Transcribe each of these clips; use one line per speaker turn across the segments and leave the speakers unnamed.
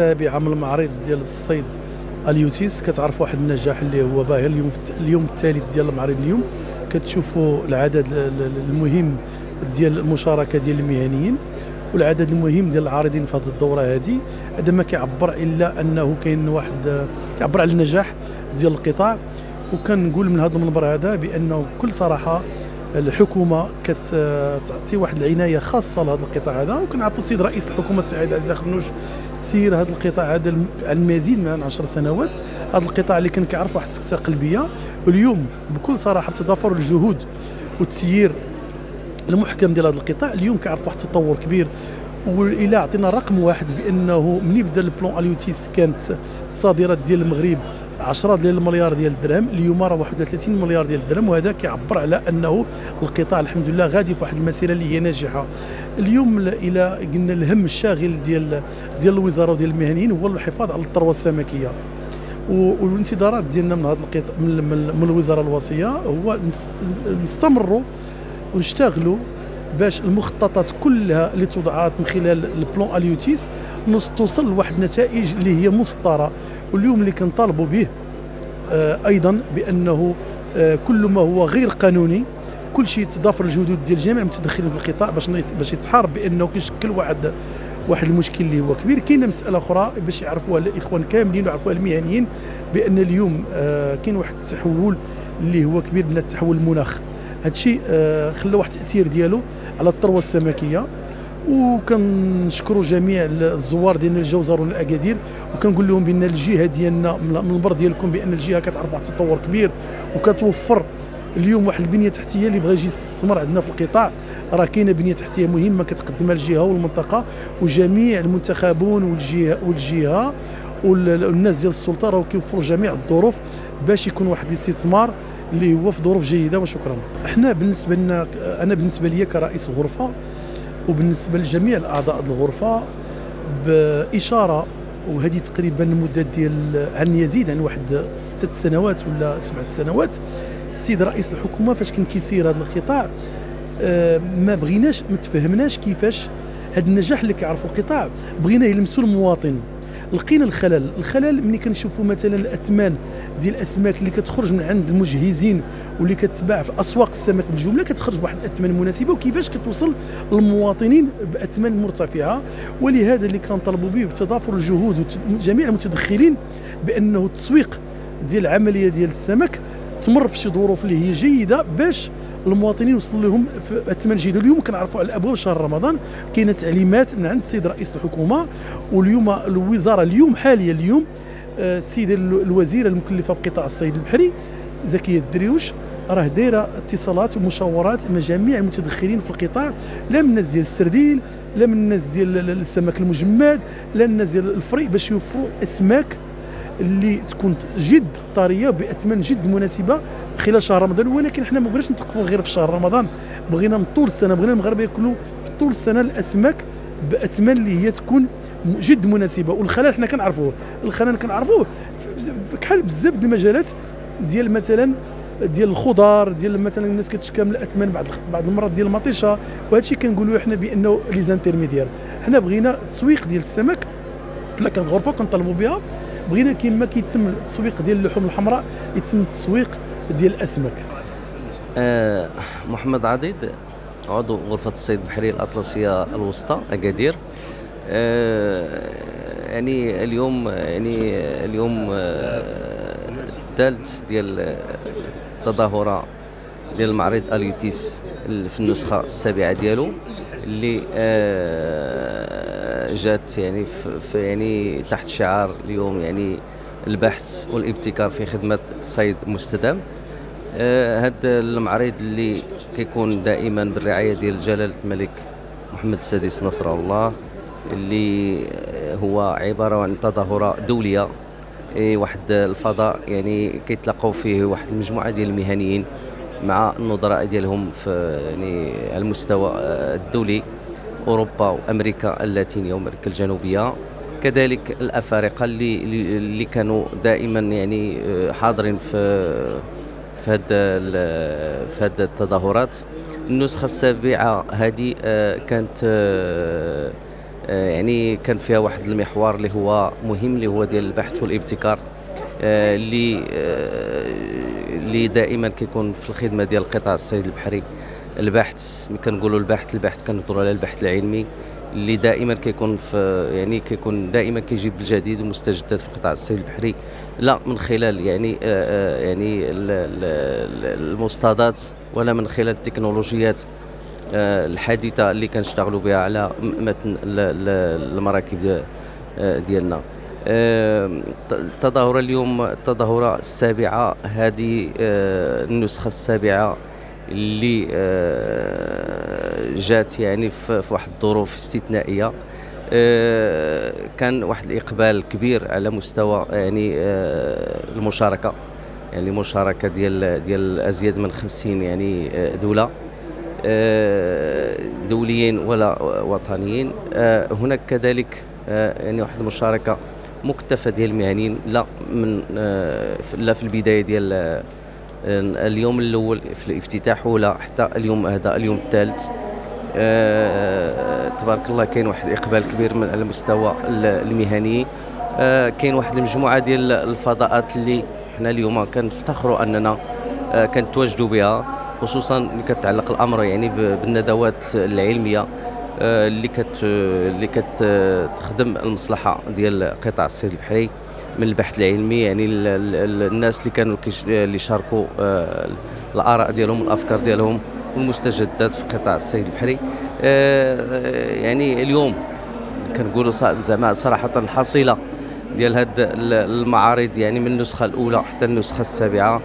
بعمل المعرض ديال الصيد اليوتيس كتعرف واحد النجاح اللي هو باهر. اليوم الثالث ديال المعرض. اليوم كتشوفوا العدد المهم ديال المشاركه ديال المهنيين والعدد المهم ديال العارضين في هذه الدوره هذه. هذا ما كيعبر الا انه كاين واحد كيعبر على النجاح ديال القطاع. وكنقول من هذا المنبر هذا بانه بكل صراحه الحكومه كتعطي واحد العنايه خاصه لهذا القطاع هذا. وكنعرفوا السيد رئيس الحكومه السعيد عزيز خنوش سير هذا القطاع هذا المزيد من 10 سنوات. هذا القطاع اللي كان كيعرف واحد السكته قلبيه، واليوم بكل صراحه بتضافر الجهود والتسيير المحكم ديال هذا القطاع اليوم كيعرف واحد التطور كبير. والى عطينا رقم واحد بانه ملي بدا البلون اليوتيس كانت الصادرات ديال المغرب 10 ديال المليار ديال الدرهم، اليوم راه 31 مليار ديال الدرهم. وهذا كيعبر على انه القطاع الحمد لله غادي في واحد المسيره اللي هي ناجحه. اليوم الى قلنا الهم الشاغل ديال الوزاره وديال المهنيين هو الحفاظ على الثروه السمكيه. والانتظارات ديالنا من هذا القطاع من الوزاره الوصيه هو نستمروا ونشتغلوا باش المخططات كلها اللي توضعات من خلال البلون اليوتيس توصل لواحد النتائج اللي هي مسطره. واليوم اللي كنطالبوا به ايضا بانه كل ما هو غير قانوني كل شيء تضافر الجهود ديال جميع المتدخلين في القطاع باش يتحارب بانه كيشكل واحد المشكل اللي هو كبير. كاينه مساله اخرى باش يعرفوها الاخوان كاملين ويعرفوها المهنيين بان اليوم كاين واحد التحول اللي هو كبير من التحول المناخ. هذا الشيء خلى واحد التاثير ديالو على الثروه السمكيه. وكنشكروا جميع الزوار ديالنا اللي جاو زارونا الاكادير، وكنقول لهم بان الجهه ديالنا من المنبر ديالكم بان الجهه كتعرف واحد التطور كبير وكتوفر اليوم واحد البنيه تحتيه اللي بغى يجي يستثمر عندنا في القطاع. راه كاينه بنيه تحتيه مهمه كتقدمها الجهه والمنطقه وجميع المنتخبون والجهه والناس ديال السلطه راهو كيوفروا جميع الظروف باش يكون واحد الاستثمار اللي هو في ظروف جيده. وشكرا. احنا بالنسبه لنا، انا بالنسبه لي كرئيس غرفه وبالنسبه لجميع الاعضاء الغرفه باشاره، وهذه تقريبا المده ديال عن يزيد عن واحد 6 سنوات ولا 7 سنوات، السيد رئيس الحكومه فاش كان كيسير هذا القطاع ما تفهمناش كيفاش هذا النجاح اللي كيعرفوا القطاع بغينا يلمسوا المواطن. لقينا الخلل ملي كنشوفوا مثلا الاثمان ديال الاسماك اللي كتخرج من عند المجهزين واللي كتباع في اسواق السمك بالجمله كتخرج بواحد الاثمان مناسبه، وكيفاش كتوصل للمواطنين باثمان مرتفعه. ولهذا اللي كنطالبوا به بتضافر الجهود وجميع المتدخلين بانه التسويق ديال العمليه ديال السمك تمر في شي ظروف اللي هي جيده باش المواطنين يوصل لهم في اثمان جيده. اليوم كنعرفوا على ابواب شهر رمضان كاينه تعليمات من عند السيد رئيس الحكومه، واليوم الوزاره اليوم السيده الوزيره المكلفه بقطاع الصيد البحري زكيه الدريوش راه دايره اتصالات ومشاورات مع جميع المتدخلين في القطاع، لا من الناس ديال السردين، لا من الناس ديال السمك المجمد، لا الناس ديال الفري، باش يوفروا اسماك اللي تكون جد طريه باثمان جد مناسبه خلال شهر رمضان. ولكن احنا ما بغيناش نتوقفوا غير في شهر رمضان، بغينا من طول السنه، بغينا المغاربه ياكلوا في طول السنه الاسماك باثمان اللي هي تكون جد مناسبه. والخلل حنا كنعرفوه، كحال بزاف د المجالات ديال مثلا ديال الخضار، ديال مثلا الناس كتشكى من الاثمان بعض المرات ديال المطيشه. وهذا الشيء كنقولوا احنا بانه لي زانترميديير. حنا بغينا التسويق ديال السمك، حنا كنغرفه كنطلبوا بها، بغينا كما كيتم التسويق ديال اللحوم الحمراء يتم التسويق ديال الاسماك.
محمد عضيد، عضو غرفه الصيد البحري الاطلسيه الوسطى اكادير. يعني اليوم الثالث ديال التظاهره ديال المعرض اليوتيس في النسخه السابعه ديالو اللي جات يعني تحت شعار اليوم يعني البحث والابتكار في خدمه الصيد المستدام. هذا المعرض اللي كيكون دائما بالرعايه ديال جلاله الملك محمد السادس نصر الله، اللي هو عباره عن تظاهره دوليه، واحد الفضاء يعني كيتلاقاو فيه واحد المجموعه ديال المهنيين مع النظراء ديالهم في يعني على المستوى الدولي، اوروبا وامريكا اللاتينيه وامريكا الجنوبيه، كذلك الافارقه اللي كانوا دائما يعني حاضرين في هذه التظاهرات. النسخه السابعه هذه كانت يعني يعني كان فيها واحد المحور اللي هو مهم، اللي هو ديال البحث والابتكار، اللي دائما كيكون في الخدمه ديال قطاع الصيد البحري. البحث ملي كنقولوا البحث كنهضروا على البحث العلمي اللي دائما كيكون في يعني كيكون دائما كيجيب الجديد والمستجدات في قطاع الصيد البحري، لا من خلال المصطادات ولا من خلال التكنولوجيات الحديثه اللي كنشتغلوا بها على متن المراكب ديالنا. التظاهره اليوم التظاهره السابعه، هذه النسخه السابعه اللي جات يعني في واحد الظروف استثنائيه. كان واحد الاقبال كبير على مستوى يعني المشاركه، يعني مشاركه ديال ازيد من 50 يعني دوله دوليين ولا وطنيين. هناك كذلك يعني واحد المشاركه مكتفه ديال المهنيين، لا في البدايه ديال اليوم الاول في الافتتاح ولا حتى اليوم هذا اليوم الثالث. تبارك الله كاين واحد اقبال كبير على المستوى المهني. كاين واحد المجموعه ديال الفضاءات اللي حنا اليوم كنفتخروا اننا كنتواجدوا بها، خصوصا اللي كتعلق الامر يعني بالندوات العلميه اللي كتخدم المصلحه ديال قطاع الصيد البحري من البحث العلمي. يعني الناس اللي كانوا اللي شاركوا الاراء ديالهم والافكار ديالهم والمستجدات في قطاع الصيد البحري. يعني اليوم كنقولوا زعما صراحه الحصيله ديال هاد المعارض يعني من النسخه الاولى حتى النسخه السابعه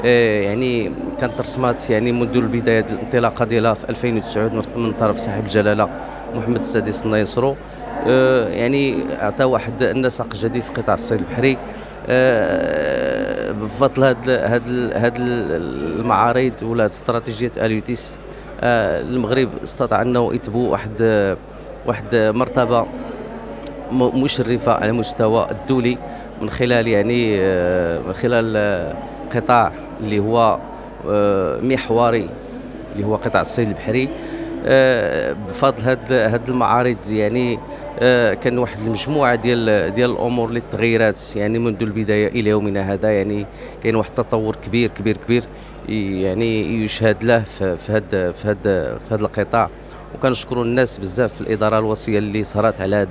يعني كانت رسمات يعني منذ البدايه الانطلاقه ديالها في 2009 من طرف صاحب الجلاله محمد السادس الله ينصرو. يعني عطى واحد النسق جديد في قطاع الصيد البحري. بفضل هاد المعارض ولا هاد استراتيجيه اليوتيس، المغرب استطاع انه يتبو واحد مرتبه مشرفه على المستوى الدولي من خلال يعني من خلال قطاع اللي هو محوري اللي هو قطاع الصيد البحري. بفضل هاد المعارض يعني كان واحد المجموعه ديال الامور اللي تغيرات يعني منذ البدايه الى يومنا هذا. يعني كاين واحد التطور كبير كبير كبير يعني يشهد له في هذا القطاع. وكنشكروا الناس بزاف في الاداره الوصيه اللي سهرات على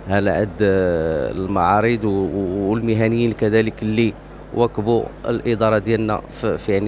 هاد المعارض، والمهنيين كذلك اللي واكبوا الاداره ديالنا في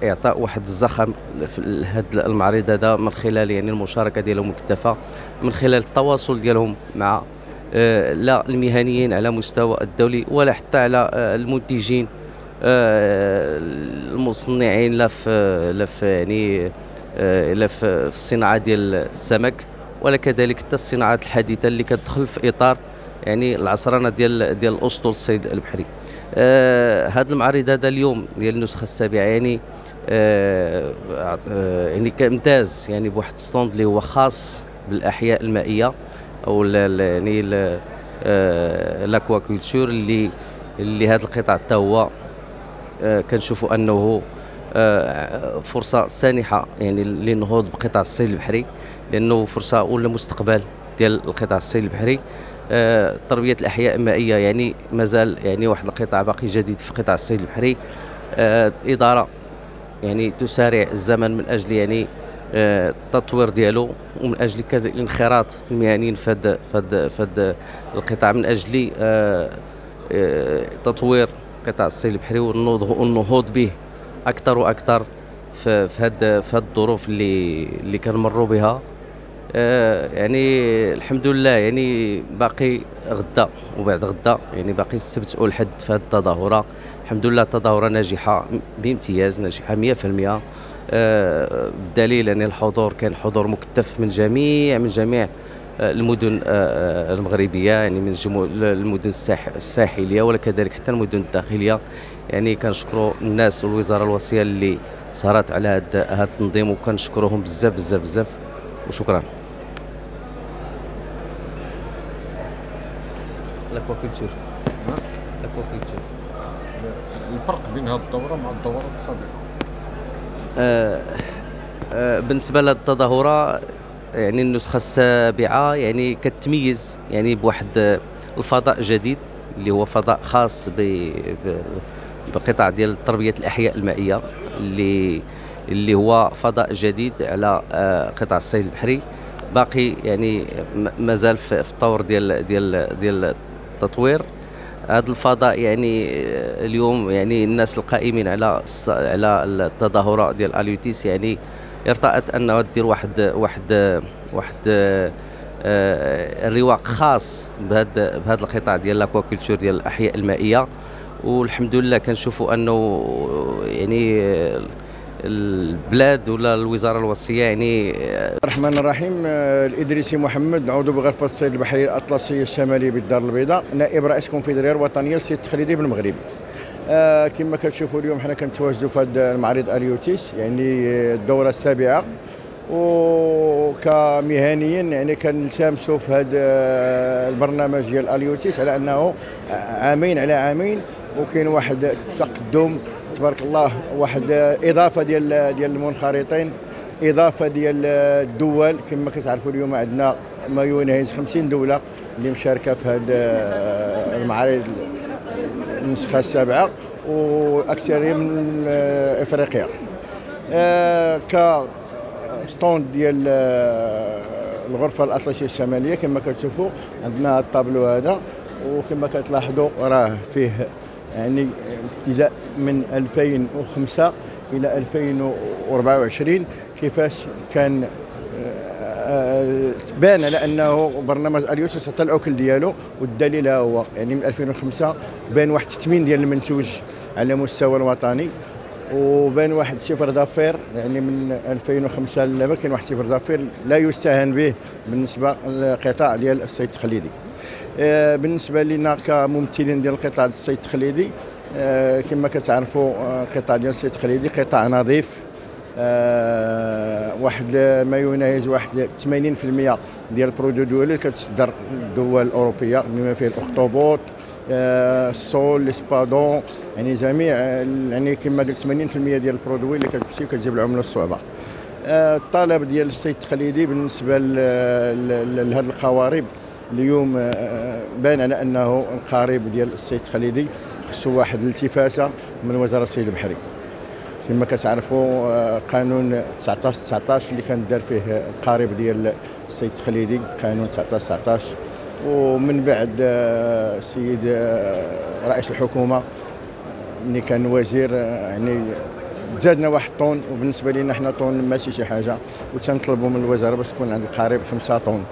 اعطاء واحد الزخم في هذا المعرض هذا من خلال يعني المشاركه ديالهم مكثفه، من خلال التواصل ديالهم مع لا المهنيين على مستوى الدولي ولا حتى على المنتجين المصنعين لا في يعني لا في الصناعه ديال السمك، ولا كذلك حتى الصناعات الحديثه اللي كتدخل في اطار يعني العصرنه ديال الاسطول الصيد البحري. هذا المعرض هذا اليوم ديال النسخه السابعه يعني يعني كامتاز يعني بواحد ستوند اللي هو خاص بالاحياء المائيه او يعني لاكواكولتور اللي هذا القطاع حتى هو كنشوفوا انه فرصه سانحه يعني للنهوض بقطاع الصيد البحري، لانه فرصه ولا مستقبل ديال القطاع الصيد البحري. تربيه الاحياء المائيه يعني مازال يعني واحد القطاع باقي جديد في قطاع الصيد البحري. الاداره يعني تسارع الزمن من اجل يعني التطوير ديالو، ومن اجل كذلك الانخراط المهنيين في هذا القطاع من اجل تطوير قطاع الصيد البحري والنهوض به اكثر واكثر في هذه الظروف اللي كنمروا بها. يعني الحمد لله يعني باقي غدا وبعد غدا يعني باقي السبت والحد في هذه التظاهره. الحمد لله التظاهره ناجحه بامتياز، ناجحه 100%. بالدليل يعني الحضور كان حضور مكثف من جميع المدن المغربيه، يعني من المدن الساحليه ولا كذلك حتى المدن الداخليه. يعني كنشكروا الناس والوزاره الوصيه اللي سهرات على هذا التنظيم، وكنشكروهم بزاف بزاف بزاف وشكرا. لاكواكولتور
الفرق بين هذه الدوره مع الدورات السابقه؟
بالنسبه لهذه التظاهره يعني النسخه السابعه يعني كتميز يعني بواحد الفضاء جديد اللي هو فضاء خاص بقطاع ديال تربيه الاحياء المائيه اللي هو فضاء جديد على قطاع الصيد البحري. باقي يعني مازال في الطور ديال التطوير هذا الفضاء. يعني اليوم يعني الناس القائمين على التظاهرات ديال اليوتيس يعني ارتأت انه دير واحد الرواق خاص بهذا القطاع ديال لاكواكولتور ديال الاحياء المائيه. والحمد لله كنشوفوا انه يعني البلاد ولا الوزاره الوصيه يعني.
الرحمن الرحيم. الإدريسي محمد، عضو بغرفه الصيد البحري الاطلسي الشمالي بالدار البيضاء، نائب رئيس الكونفدراليه الوطنيه للصيد التقليدي بالمغرب. كما كتشوفوا اليوم حنا كنتواجدوا في هذا المعرض اليوتيس، يعني الدوره السابعه، وكمهنيين يعني كنلتمسوا في هذا البرنامج ديال اليوتيس على انه عامين على عامين، وكاين واحد التقدم تبارك الله، واحد اضافه ديال المنخرطين، اضافه ديال الدول. كما كتعرفوا اليوم عندنا ما يناهز 50 دوله اللي مشاركه في هذا المعرض النسخه السابعه، واكثريه من افريقيا. كستوند ديال الغرفه الاطلسيه الشماليه كما كتشوفوا عندنا الطابلو هذا، وكما كتلاحظوا راه فيه يعني ابتداء من 2005 الى 2024 كيفاش كان تبان على انه برنامج اليوتيس حتى الاكل ديالو، والدليل هو يعني من 2005 بان واحد التثمين ديال المنتوج على مستوى الوطني، وبان واحد صفر دافير يعني من 2005 لدابا كاين واحد صفر دافير لا يستهان به بالنسبه للقطاع ديال الصيد التقليدي. بالنسبه لنا كممثلين ديال القطاع ديال الصيد التقليدي، كما كتعرفوا قطاع ديال الصيد التقليدي قطاع نظيف، واحد ما يناهز واحد 80% ديال البرودوي اللي كتصدر الدول الاوروبيه بما فيه الاخطبوط، السول، الاسبادون، يعني جميع يعني كما قلت 80% ديال البرودوي اللي كتمشي كتجيب العمله الصعبه. الطلب ديال الصيد التقليدي بالنسبه لهذه القوارب اليوم بان على انه القارب ديال الصيد التقليدي خصو واحد الالتفاته من وزاره الصيد البحري. كما كتعرفوا قانون 19 اللي كان دار فيه القارب ديال الصيد التقليدي، قانون 19 ومن بعد السيد رئيس الحكومه ملي كان وزير يعني زادنا واحد طون، وبالنسبه لنا حنا طون ماشي شي حاجه، وتنطلبوا من الوزاره باش تكون عند القارب 5 طون،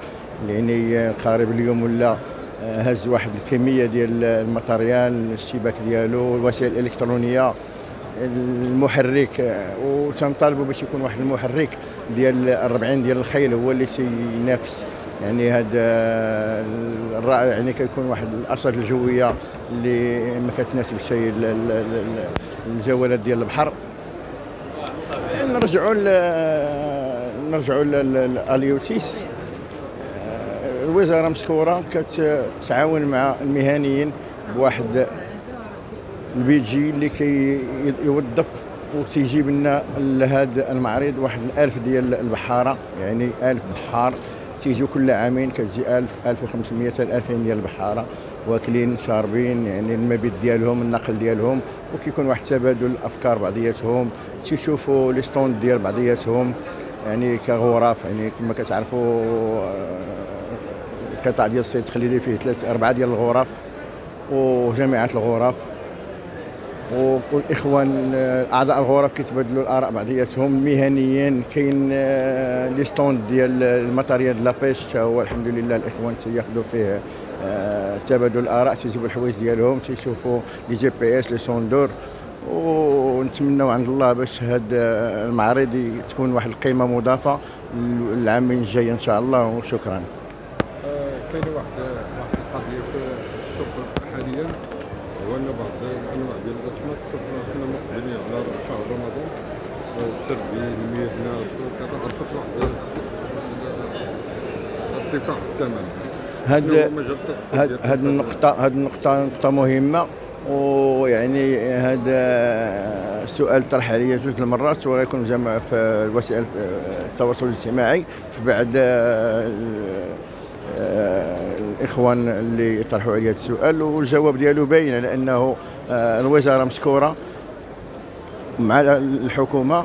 يعني القارب اليوم ولا هز واحد الكميه ديال الماتريال، الشباك ديالو، الوسائل الالكترونيه، المحرك، وتنطالبوا باش يكون واحد المحرك ديال 40 ديال الخيل هو اللي تينافس يعني هذا الرائع، يعني كيكون واحد الارصاد الجويه اللي ما كتناسبش الجولات ديال البحر. نرجعوا لليوتيس. الوزاره مشكوره كتعاون مع المهنيين بواحد البيجي اللي كيوظف وتيجيب لنا لهذا المعرض واحد 1000 ديال البحاره، يعني 1000 بحار تيجيو كل عامين، كتجي 1000 1500 حتى 2000 ديال البحاره واكلين شاربين، يعني المبيت ديالهم، النقل ديالهم، وكيكون واحد تبادل الافكار بعضياتهم، تيشوفوا لي ستوند ديال بعضياتهم يعني كغرف. يعني كما كتعرفوا القطاع ديال الصيد التقليدي فيه 4 ديال الغرف وجامعات الغرف، والاخوان اعضاء الغرف كيتبادلوا الاراء بعضياتهم. المهنيين كاين لي ستوند ديال الماتيريال ديال لابيش، هو الحمد لله الاخوان تياخذوا فيه تبادل الاراء، تيجيبوا الحوايج ديالهم، تيشوفوا لي جي بي اس، لي سوندور، ونتمنوا عند الله باش هذا المعرض تكون واحد القيمه مضافه العامين الجاي ان شاء الله. وشكرا.
كاين واحد القضيه في السوق حاليا، هو ان بعض الانواع ديال الاسماك كنا مقبلين على شهر رمضان، السربي، الميهنا، كتعرف واحد ارتفاع الثمن. هاد النقطه نقطه مهمه،
ويعني هذا السؤال طرح عليا 2 المرات وغيكون جمع في وسائل التواصل الاجتماعي في بعد الاخوان اللي طرحوا عليا هذا السؤال، والجواب ديالو باين على انه الوزاره مشكوره مع الحكومه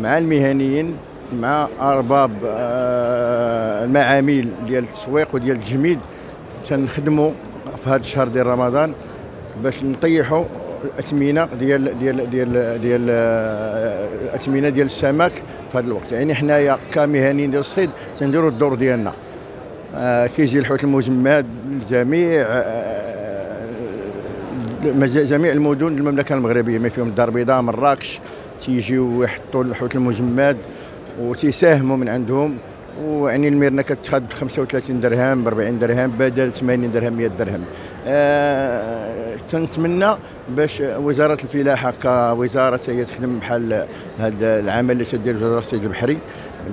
مع المهنيين مع ارباب المعامل ديال التسويق وديال التجميد. تنخدموا في هذا الشهر ديال رمضان باش نطيحوا الاثمنه ديال الاثمنه ديال السمك في هذا الوقت. يعني حنايا كمهنيين ديال الصيد تنديروا الدور ديالنا. كيجي الحوت المجمد لجميع جميع المدن المملكه المغربيه ما فيهم الدار البيضاء مراكش، تيجيو يحطوا الحوت المجمد وتيساهموا من عندهم. ويعني الميرنه كتخاد ب 35 درهم ب 40 درهم بدل 80 درهم 100 درهم. تنتمنى باش وزاره الفلاحه كوزاره هي تخدم بحال هذا العمل اللي تدير وزاره الصيد البحري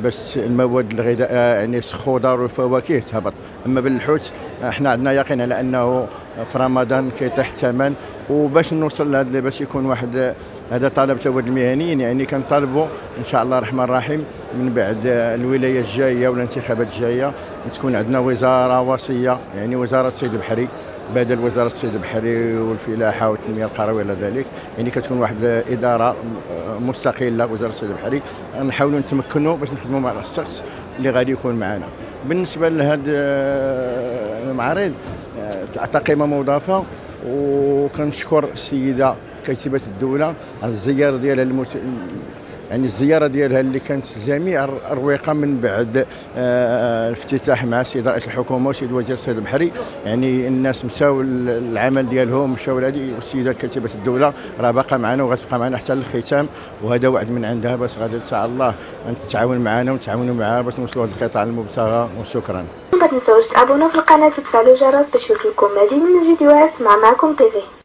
باش المواد الغذائيه يعني الخضر والفواكه تهبط. اما بالحوت احنا عندنا يقين على انه في رمضان كيطيح الثمن، وباش نوصل لهذا باش يكون واحد هذا طلب تواد المهنيين. يعني كنطالبوا ان شاء الله الرحمن الرحيم من بعد الولايه الجايه والانتخابات الجايه تكون عندنا وزاره وصيه، يعني وزاره الصيد البحري بدل وزاره الصيد البحري والفلاحه والتنميه القرويه الى ذلك. يعني كتكون واحد اداره مستقله وزاره الصيد البحري. نحاولوا نتمكنوا باش نخدموا مع الشخص اللي غادي يكون معنا. بالنسبه لهذا المعرض تعطى قيمه مضافه، وكنشكر السيده كاتبه الدوله على الزياره ديالها يعني الزياره ديالها اللي كانت جميع الرويقه من بعد الافتتاح مع سيد رئيس الحكومه وسيد وزير الصيد البحري. يعني الناس مشاو العمل ديالهم مشاو لهذه، والسيده كاتبه الدوله راه باقا معنا وغتبقى معنا حتى للختام، وهذا وعد من عندها باش غادي ان شاء الله ان تتعاون معنا ونتعاونوا معها باش نوصلوا لهذا القطاع المبتغى. وشكرا.
ما تنساوش تابونوا في القناه وتفعلوا الجرس باش يوصلكم مزيد من الفيديوهات معكم تيفي.